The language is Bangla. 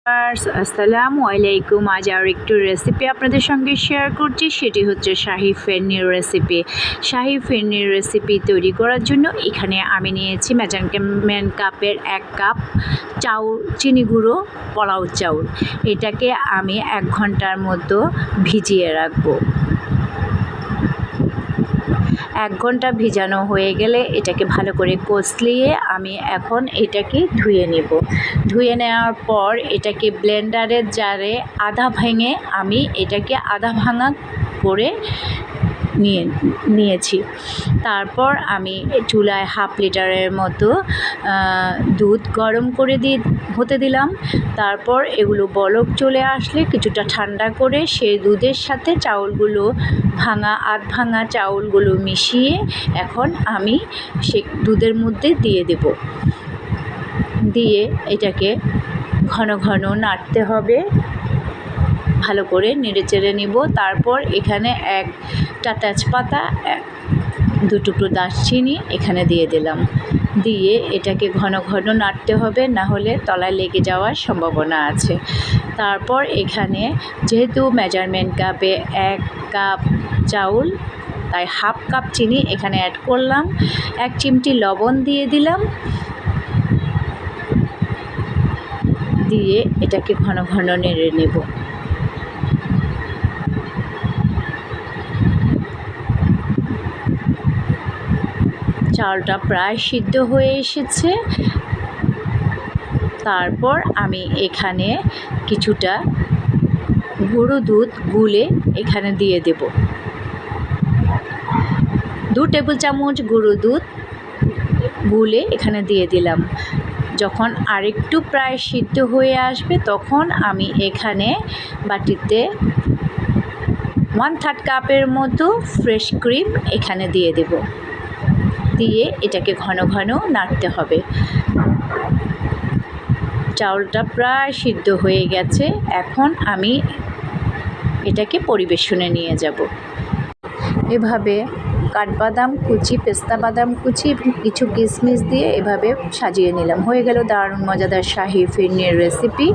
আসসালামু আলাইকুম। আজ আর একটু রেসিপি আপনাদের সঙ্গে শেয়ার করছি, সেটি হচ্ছে শাহি ফিরনির রেসিপি। শাহি ফিরনির রেসিপি তৈরি করার জন্য এখানে আমি নিয়েছি মেজারমেন্ট কাপের 1 কাপ চিনি গুঁড়ো পোলাও চাউল। এটাকে আমি 1 ঘন্টার মতো ভিজিয়ে রাখবো। 1 ঘন্টা ভিজানো হয়ে গেলে এটাকে ভালো করে কষলিয়ে আমি এখন এটাকে ধুয়ে নেব। ধুয়ে নেওয়ার পর এটাকে ব্লেন্ডারের জারে আধা ভেঙে আমি এটাকে আধা ভাঙা করে নিয়েছি। তারপর আমি চুলায় 1/2 লিটারের মতো দুধ গরম করে হতে দিলাম। তারপর এগুলো বলক চলে আসলে কিছুটা ঠান্ডা করে সেই দুধের সাথে চাউলগুলো আধ ভাঙা চাউলগুলো মিশিয়ে এখন আমি সে দুধের মধ্যে দিয়ে দেব। দিয়ে এটাকে ঘন ঘন নাড়তে হবে, ভালো করে নেড়েচেড়ে নিব। তারপর এখানে 1টা তেজপাতা, 2 টুকরো দারচিনি এখানে দিয়ে দিলাম। দিয়ে এটাকে ঘন ঘন নাড়তে হবে, না হলে তলায় লেগে যাওয়ার সম্ভাবনা আছে। তারপর এখানে যেহেতু মেজারমেন্ট কাপে 1 কাপ চাউল, তাই 1/2 কাপ চিনি এখানে অ্যাড করলাম। 1 চিমটি লবণ দিয়ে দিলাম। দিয়ে এটাকে ঘন ঘন নেড়ে নেব। চালটা প্রায় সিদ্ধ হয়ে এসেছে। তারপর আমি এখানে কিছুটা গুঁড়ো দুধ গুলে এখানে দিয়ে দেব। 2 টেবিল চামচ গুঁড়ো দুধ গুলে এখানে দিয়ে দিলাম। যখন আরেকটু প্রায় সিদ্ধ হয়ে আসবে তখন আমি এখানে বাটিতে 1/3 কাপের মতো ফ্রেশ ক্রিম এখানে দিয়ে দেব। দিয়ে এটাকে ঘন ঘন নাড়তে হবে। চাউলটা প্রায় সিদ্ধ হয়ে গেছে। এখন আমি এটাকে পরিবেশনে নিয়ে যাব। এভাবে কাঠবাদাম কুচি, পেস্তা বাদাম কুচি এবং কিছু কিশমিশ দিয়ে এভাবে সাজিয়ে নিলাম। হয়ে গেল দারুণ মজাদার শাহি ফিরনির রেসিপি।